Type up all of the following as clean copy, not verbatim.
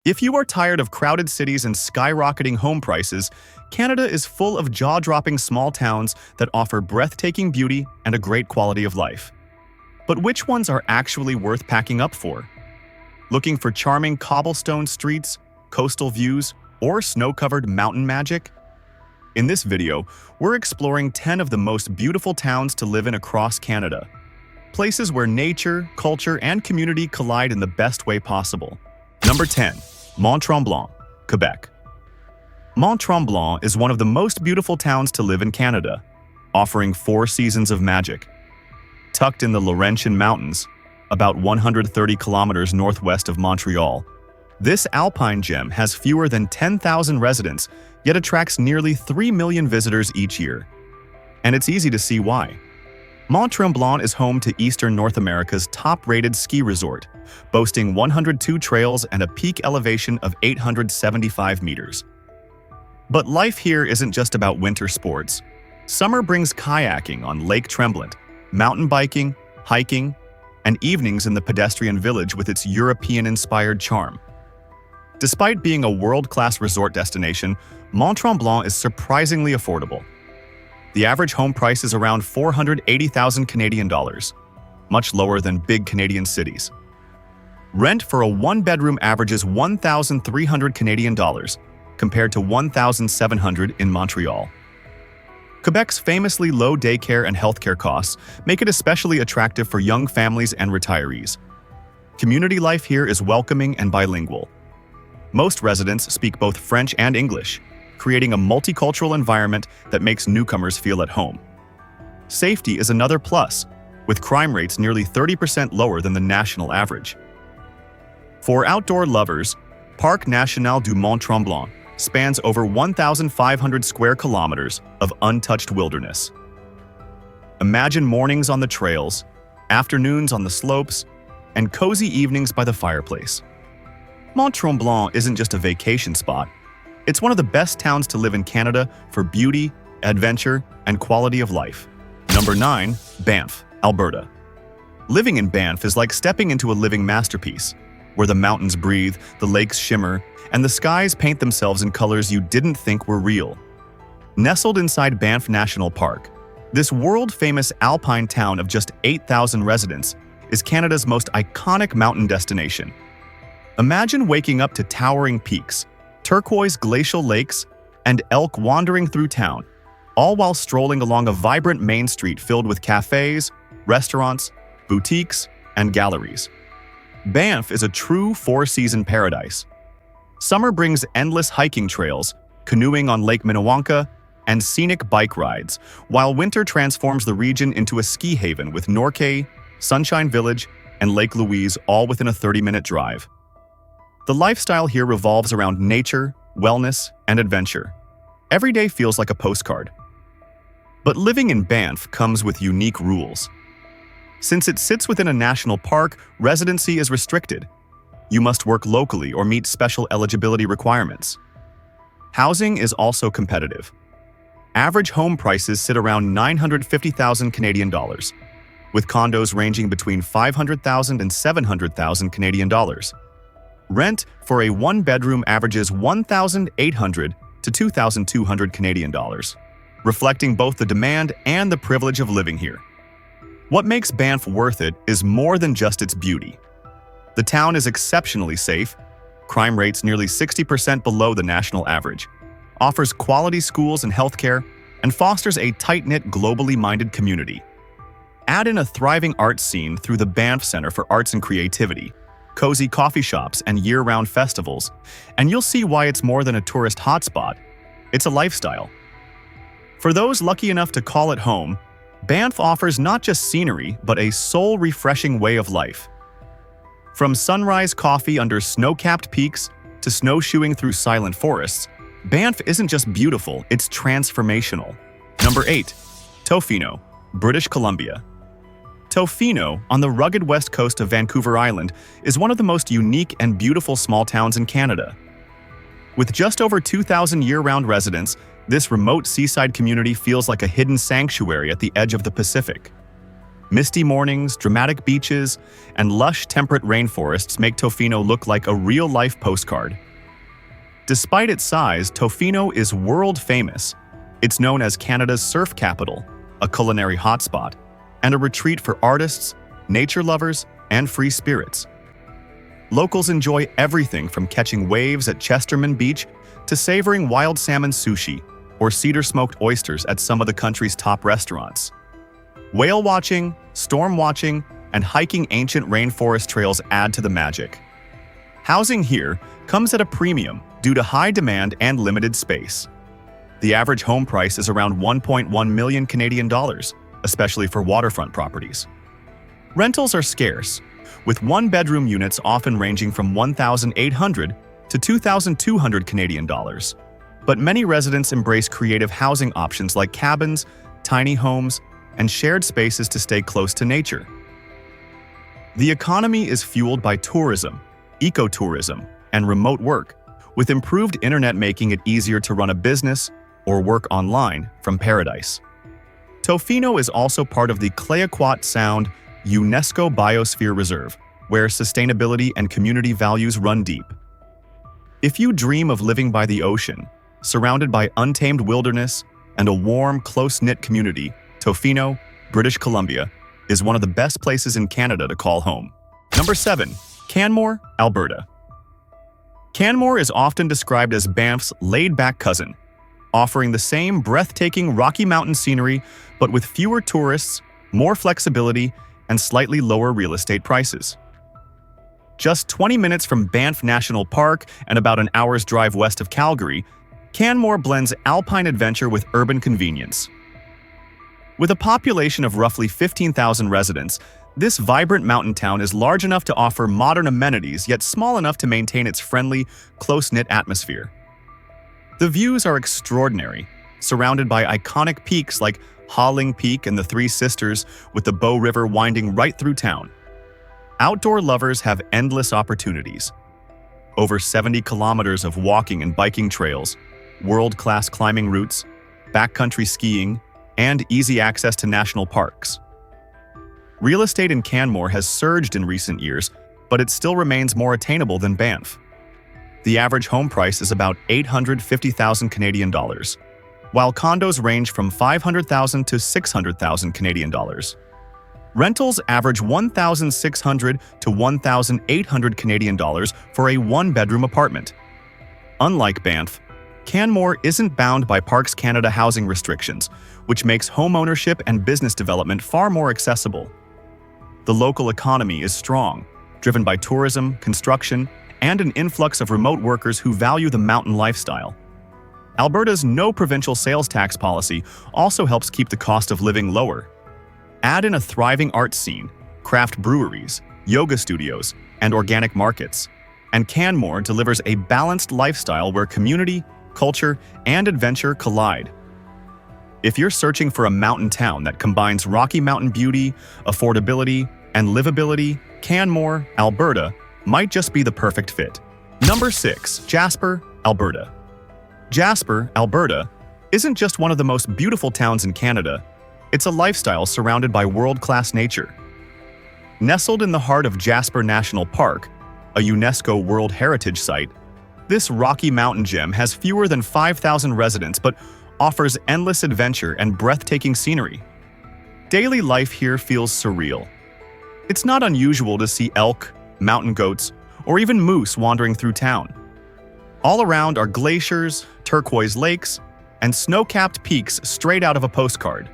If you are tired of crowded cities and skyrocketing home prices, Canada is full of jaw-dropping small towns that offer breathtaking beauty and a great quality of life. But which ones are actually worth packing up for? Looking for charming cobblestone streets, coastal views, or snow-covered mountain magic? In this video, we're exploring 10 of the most beautiful towns to live in across Canada. Places where nature, culture, and community collide in the best way possible. Number 10. Mont-Tremblant, Quebec. Mont-Tremblant is one of the most beautiful towns to live in Canada, offering 4 seasons of magic. Tucked in the Laurentian Mountains, about 130 kilometers northwest of Montreal, this alpine gem has fewer than 10,000 residents, yet attracts nearly 3 million visitors each year. And it's easy to see why. Mont-Tremblant is home to Eastern North America's top-rated ski resort, boasting 102 trails and a peak elevation of 875 meters. But life here isn't just about winter sports. Summer brings kayaking on Lake Tremblant, mountain biking, hiking, and evenings in the pedestrian village with its European-inspired charm. Despite being a world-class resort destination, Mont-Tremblant is surprisingly affordable. The average home price is around 480,000 Canadian dollars, much lower than big Canadian cities. Rent for a one-bedroom averages 1,300 Canadian dollars, compared to 1,700 in Montreal. Quebec's famously low daycare and healthcare costs make it especially attractive for young families and retirees. Community life here is welcoming and bilingual. Most residents speak both French and English, creating a multicultural environment that makes newcomers feel at home. Safety is another plus, with crime rates nearly 30% lower than the national average. For outdoor lovers, Parc National du Mont-Tremblant spans over 1,500 square kilometers of untouched wilderness. Imagine mornings on the trails, afternoons on the slopes, and cozy evenings by the fireplace. Mont-Tremblant isn't just a vacation spot. It's one of the best towns to live in Canada for beauty, adventure, and quality of life. Number 9. Banff, Alberta. Living in Banff is like stepping into a living masterpiece, where the mountains breathe, the lakes shimmer, and the skies paint themselves in colors you didn't think were real. Nestled inside Banff National Park, this world-famous alpine town of just 8,000 residents is Canada's most iconic mountain destination. Imagine waking up to towering peaks, turquoise glacial lakes, and elk wandering through town, all while strolling along a vibrant main street filled with cafes, restaurants, boutiques, and galleries. Banff is a true 4-season paradise. Summer brings endless hiking trails, canoeing on Lake Minnewanka, and scenic bike rides, while winter transforms the region into a ski haven with Norquay, Sunshine Village, and Lake Louise all within a 30-minute drive. The lifestyle here revolves around nature, wellness, and adventure. Every day feels like a postcard. But living in Banff comes with unique rules. Since it sits within a national park, residency is restricted. You must work locally or meet special eligibility requirements. Housing is also competitive. Average home prices sit around 950,000 Canadian dollars, with condos ranging between 500,000 and 700,000 Canadian dollars. Rent for a one-bedroom averages 1,800 to 2,200 Canadian dollars, reflecting both the demand and the privilege of living here. What makes Banff worth it is more than just its beauty. The town is exceptionally safe, crime rates nearly 60% below the national average, offers quality schools and healthcare, and fosters a tight-knit, globally minded community. Add in a thriving arts scene through the Banff Centre for Arts and Creativity, cozy coffee shops, and year-round festivals, and you'll see why it's more than a tourist hotspot. It's a lifestyle. For those lucky enough to call it home, Banff offers not just scenery, but a soul-refreshing way of life. From sunrise coffee under snow-capped peaks to snowshoeing through silent forests, Banff isn't just beautiful, it's transformational. Number 8. Tofino, British Columbia. Tofino, on the rugged west coast of Vancouver Island, is one of the most unique and beautiful small towns in Canada. With just over 2,000 year-round residents, this remote seaside community feels like a hidden sanctuary at the edge of the Pacific. Misty mornings, dramatic beaches, and lush temperate rainforests make Tofino look like a real-life postcard. Despite its size, Tofino is world-famous. It's known as Canada's surf capital, a culinary hotspot, and a retreat for artists, nature lovers, and free spirits. Locals enjoy everything from catching waves at Chesterman Beach to savoring wild salmon sushi or cedar-smoked oysters at some of the country's top restaurants. Whale watching, storm watching, and hiking ancient rainforest trails add to the magic. Housing here comes at a premium due to high demand and limited space. The average home price is around 1.1 million Canadian dollars, especially for waterfront properties. Rentals are scarce, with one-bedroom units often ranging from 1,800 to 2,200 Canadian dollars. But many residents embrace creative housing options like cabins, tiny homes, and shared spaces to stay close to nature. The economy is fueled by tourism, ecotourism, and remote work, with improved internet making it easier to run a business or work online from paradise. Tofino is also part of the Clayoquot Sound UNESCO Biosphere Reserve, where sustainability and community values run deep. If you dream of living by the ocean, surrounded by untamed wilderness and a warm, close-knit community, Tofino, British Columbia, is one of the best places in Canada to call home. Number 7. Canmore, Alberta. Canmore is often described as Banff's laid-back cousin, offering the same breathtaking Rocky Mountain scenery but with fewer tourists, more flexibility, and slightly lower real estate prices. Just 20 minutes from Banff National Park and about an hour's drive west of Calgary, Canmore blends alpine adventure with urban convenience. With a population of roughly 15,000 residents, this vibrant mountain town is large enough to offer modern amenities yet small enough to maintain its friendly, close-knit atmosphere. The views are extraordinary, surrounded by iconic peaks like Hawling Peak and the Three Sisters, with the Bow River winding right through town. Outdoor lovers have endless opportunities. Over 70 kilometers of walking and biking trails, world-class climbing routes, backcountry skiing, and easy access to national parks. Real estate in Canmore has surged in recent years, but it still remains more attainable than Banff. The average home price is about 850,000 Canadian dollars, while condos range from 500,000 to 600,000 Canadian dollars. Rentals average 1,600 to 1,800 Canadian dollars for a one-bedroom apartment. Unlike Banff, Canmore isn't bound by Parks Canada housing restrictions, which makes home ownership and business development far more accessible. The local economy is strong, driven by tourism, construction, and an influx of remote workers who value the mountain lifestyle. Alberta's no provincial sales tax policy also helps keep the cost of living lower. Add in a thriving arts scene, craft breweries, yoga studios, and organic markets, and Canmore delivers a balanced lifestyle where community, culture, and adventure collide. If you're searching for a mountain town that combines Rocky Mountain beauty, affordability, and livability, Canmore, Alberta, might just be the perfect fit. Number 6. Jasper, Alberta. Jasper, Alberta, isn't just one of the most beautiful towns in Canada, it's a lifestyle surrounded by world-class nature. Nestled in the heart of Jasper National Park, a UNESCO World Heritage Site, this Rocky Mountain gem has fewer than 5,000 residents but offers endless adventure and breathtaking scenery. Daily life here feels surreal. It's not unusual to see elk, mountain goats, or even moose wandering through town. All around are glaciers, turquoise lakes, and snow-capped peaks straight out of a postcard.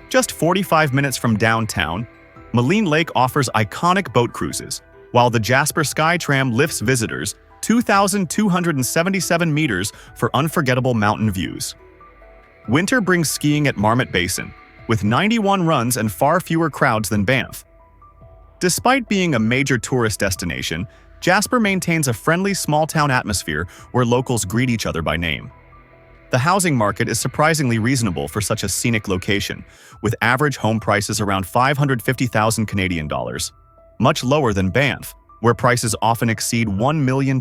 Just 45 minutes from downtown, Maligne Lake offers iconic boat cruises, while the Jasper Skytram lifts visitors 2,277 meters for unforgettable mountain views. Winter brings skiing at Marmot Basin, with 91 runs and far fewer crowds than Banff. Despite being a major tourist destination, Jasper maintains a friendly small-town atmosphere where locals greet each other by name. The housing market is surprisingly reasonable for such a scenic location, with average home prices around 550,000 Canadian dollars, much lower than Banff, where prices often exceed $1 million.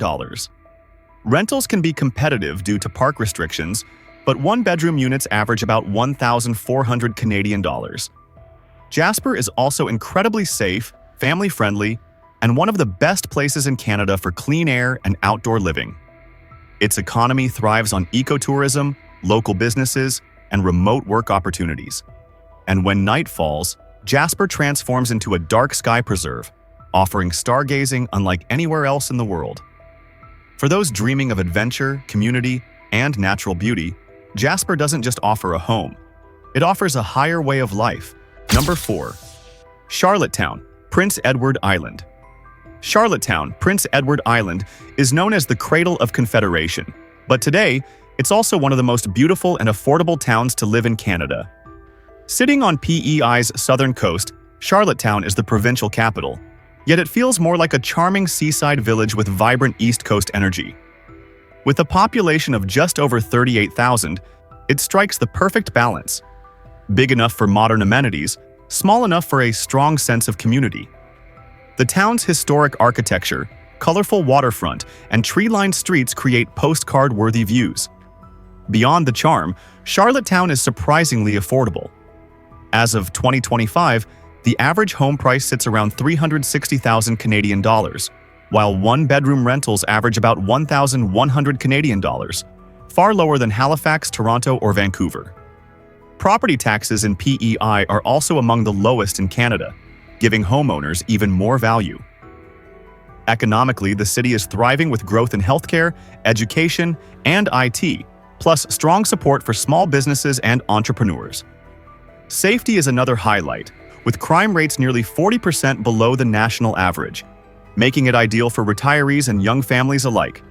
Rentals can be competitive due to park restrictions, but one-bedroom units average about 1,400 Canadian dollars. Jasper is also incredibly safe, family-friendly, and one of the best places in Canada for clean air and outdoor living. Its economy thrives on ecotourism, local businesses, and remote work opportunities. And when night falls, Jasper transforms into a dark sky preserve, offering stargazing unlike anywhere else in the world. For those dreaming of adventure, community, and natural beauty, Jasper doesn't just offer a home. It offers a higher way of life. Number 4. Charlottetown, Prince Edward Island. Charlottetown, Prince Edward Island, is known as the Cradle of Confederation, but today, it's also one of the most beautiful and affordable towns to live in Canada. Sitting on PEI's southern coast, Charlottetown is the provincial capital, yet it feels more like a charming seaside village with vibrant East Coast energy. With a population of just over 38,000, it strikes the perfect balance. Big enough for modern amenities, small enough for a strong sense of community. The town's historic architecture, colorful waterfront, and tree-lined streets create postcard-worthy views. Beyond the charm, Charlottetown is surprisingly affordable. As of 2025, the average home price sits around 360,000 Canadian dollars, while one-bedroom rentals average about 1,100 Canadian dollars, far lower than Halifax, Toronto, or Vancouver. Property taxes in PEI are also among the lowest in Canada, giving homeowners even more value. Economically, the city is thriving with growth in healthcare, education, and IT, plus strong support for small businesses and entrepreneurs. Safety is another highlight, with crime rates nearly 40% below the national average, making it ideal for retirees and young families alike.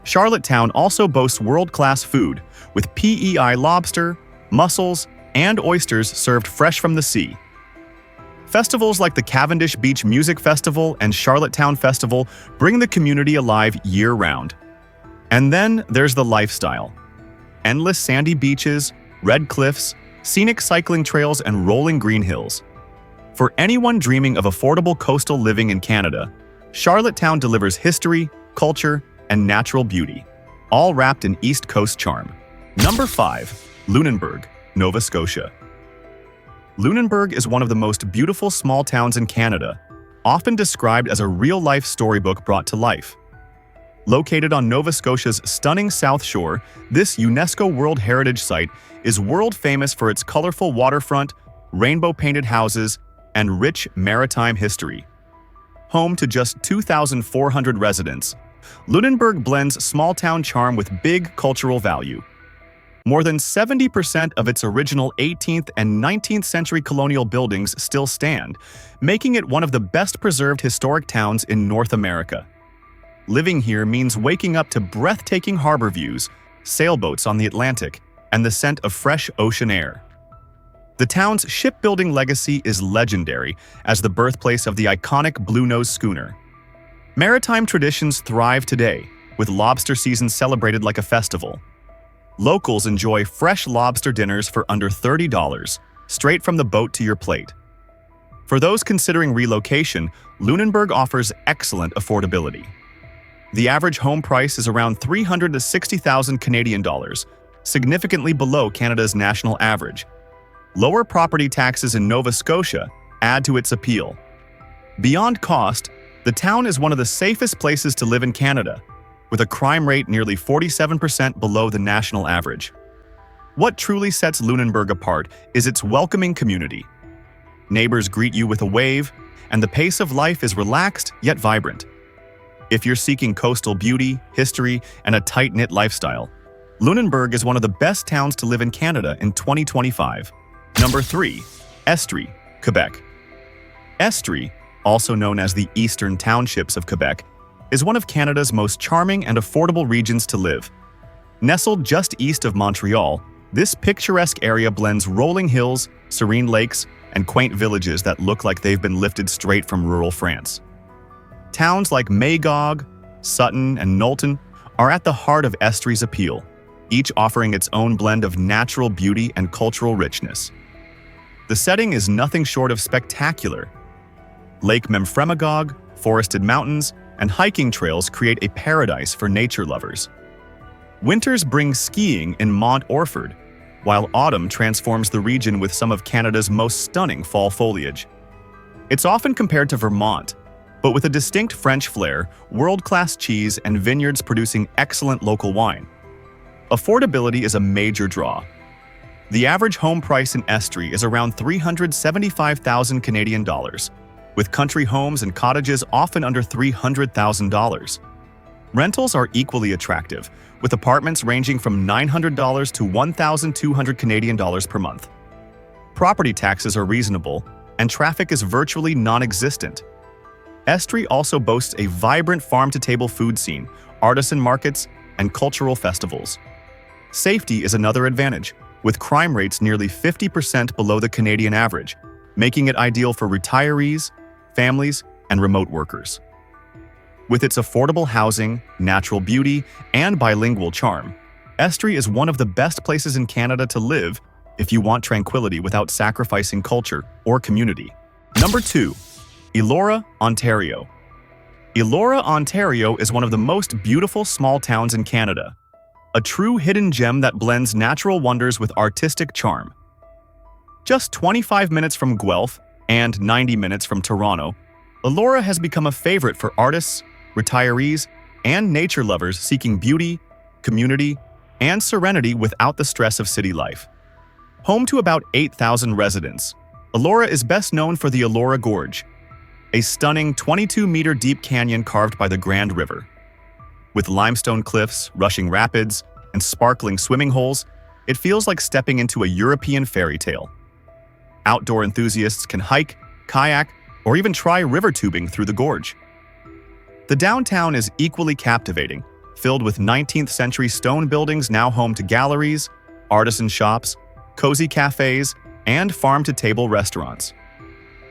Charlottetown also boasts world-class food, with PEI lobster, mussels, and oysters served fresh from the sea. Festivals like the Cavendish Beach Music Festival and Charlottetown Festival bring the community alive year-round. And then there's the lifestyle. Endless sandy beaches, red cliffs, scenic cycling trails, and rolling green hills. For anyone dreaming of affordable coastal living in Canada, Charlottetown delivers history, culture, and natural beauty, all wrapped in East Coast charm. Number 5. Lunenburg, Nova Scotia. Lunenburg is one of the most beautiful small towns in Canada, often described as a real-life storybook brought to life. Located on Nova Scotia's stunning South Shore, this UNESCO World Heritage Site is world-famous for its colorful waterfront, rainbow-painted houses, and rich maritime history. Home to just 2,400 residents, Lunenburg blends small-town charm with big cultural value. More than 70% of its original 18th and 19th century colonial buildings still stand, making it one of the best-preserved historic towns in North America. Living here means waking up to breathtaking harbor views, sailboats on the Atlantic, and the scent of fresh ocean air. The town's shipbuilding legacy is legendary as the birthplace of the iconic Blue Nose schooner. Maritime traditions thrive today, with lobster season celebrated like a festival. Locals enjoy fresh lobster dinners for under $30, straight from the boat to your plate. For those considering relocation, Lunenburg offers excellent affordability. The average home price is around 300 to 60,000 Canadian dollars, significantly below Canada's national average. Lower property taxes in Nova Scotia add to its appeal. Beyond cost, the town is one of the safest places to live in Canada, with a crime rate nearly 47% below the national average. What truly sets Lunenburg apart is its welcoming community. Neighbors greet you with a wave, and the pace of life is relaxed yet vibrant. If you're seeking coastal beauty, history, and a tight-knit lifestyle, Lunenburg is one of the best towns to live in Canada in 2025. Number 3. Estrie, Quebec. Estrie, also known as the Eastern Townships of Quebec, is one of Canada's most charming and affordable regions to live. Nestled just east of Montreal, this picturesque area blends rolling hills, serene lakes, and quaint villages that look like they've been lifted straight from rural France. Towns like Magog, Sutton, and Knowlton are at the heart of Estrie's appeal, each offering its own blend of natural beauty and cultural richness. The setting is nothing short of spectacular. Lake Memphremagog, forested mountains, and hiking trails create a paradise for nature lovers. Winters bring skiing in Mont Orford, while autumn transforms the region with some of Canada's most stunning fall foliage. It's often compared to Vermont, but with a distinct French flair, world-class cheese, and vineyards producing excellent local wine. Affordability is a major draw. The average home price in Estrie is around 375,000 Canadian dollars, with country homes and cottages often under $300,000. Rentals are equally attractive, with apartments ranging from $900 to 1,200 Canadian dollars per month. Property taxes are reasonable, and traffic is virtually non-existent. Estrie also boasts a vibrant farm-to-table food scene, artisan markets, and cultural festivals. Safety is another advantage, with crime rates nearly 50% below the Canadian average, making it ideal for retirees, families, and remote workers. With its affordable housing, natural beauty, and bilingual charm, Estrie is one of the best places in Canada to live if you want tranquility without sacrificing culture or community. Number 2. Elora, Ontario. Elora, Ontario is one of the most beautiful small towns in Canada, a true hidden gem that blends natural wonders with artistic charm. Just 25 minutes from Guelph and 90 minutes from Toronto, Elora has become a favorite for artists, retirees, and nature lovers seeking beauty, community, and serenity without the stress of city life. Home to about 8,000 residents, Elora is best known for the Elora Gorge, a stunning 22-meter deep canyon carved by the Grand River. With limestone cliffs, rushing rapids, and sparkling swimming holes, it feels like stepping into a European fairy tale. Outdoor enthusiasts can hike, kayak, or even try river tubing through the gorge. The downtown is equally captivating, filled with 19th-century stone buildings now home to galleries, artisan shops, cozy cafes, and farm-to-table restaurants.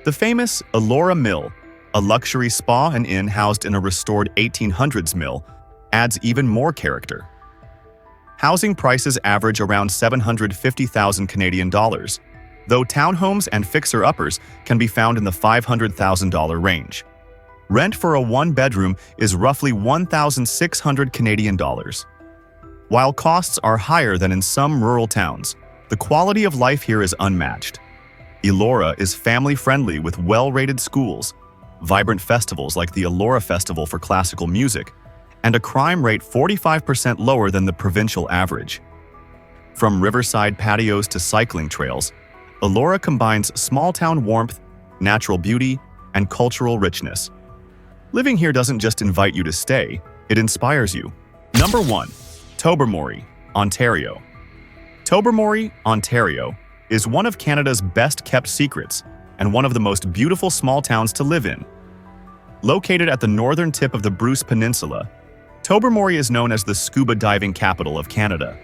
The famous Elora Mill, a luxury spa and inn housed in a restored 1800s mill, adds even more character. Housing prices average around 750,000 Canadian dollars, though townhomes and fixer-uppers can be found in the $500,000 range. Rent for a one-bedroom is roughly 1,600 Canadian dollars. While costs are higher than in some rural towns, the quality of life here is unmatched. Elora is family-friendly with well-rated schools, vibrant festivals like the Elora Festival for classical music, and a crime rate 45% lower than the provincial average. From riverside patios to cycling trails, Elora combines small-town warmth, natural beauty, and cultural richness. Living here doesn't just invite you to stay, it inspires you. Number 1. Tobermory, Ontario. Tobermory, Ontario, is one of Canada's best-kept secrets and one of the most beautiful small towns to live in. Located at the northern tip of the Bruce Peninsula, Tobermory is known as the scuba diving capital of Canada,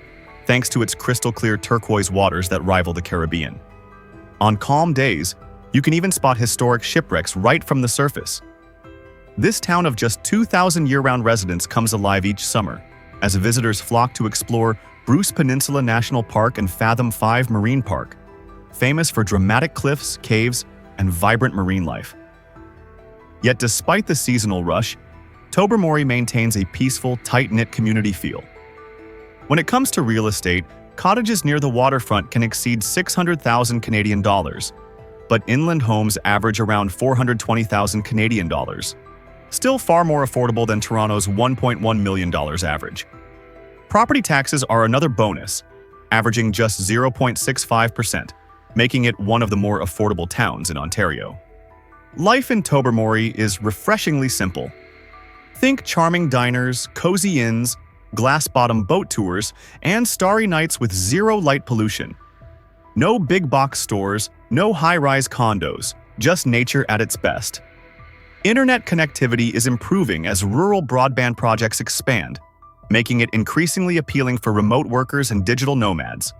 thanks to its crystal-clear turquoise waters that rival the Caribbean. On calm days, you can even spot historic shipwrecks right from the surface. This town of just 2,000 year-round residents comes alive each summer, as visitors flock to explore Bruce Peninsula National Park and Fathom 5 Marine Park, famous for dramatic cliffs, caves, and vibrant marine life. Yet despite the seasonal rush, Tobermory maintains a peaceful, tight-knit community feel. When it comes to real estate, cottages near the waterfront can exceed 600,000 Canadian dollars, but inland homes average around 420,000 Canadian dollars, still far more affordable than Toronto's $1.1 million average. Property taxes are another bonus, averaging just 0.65%, making it one of the more affordable towns in Ontario. Life in Tobermory is refreshingly simple. Think charming diners, cozy inns, glass-bottom boat tours, and starry nights with zero light pollution. No big-box stores, no high-rise condos, just nature at its best. Internet connectivity is improving as rural broadband projects expand, making it increasingly appealing for remote workers and digital nomads.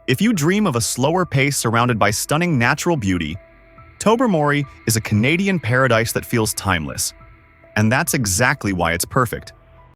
If you dream of a slower pace surrounded by stunning natural beauty, Tobermory is a Canadian paradise that feels timeless. And that's exactly why it's perfect.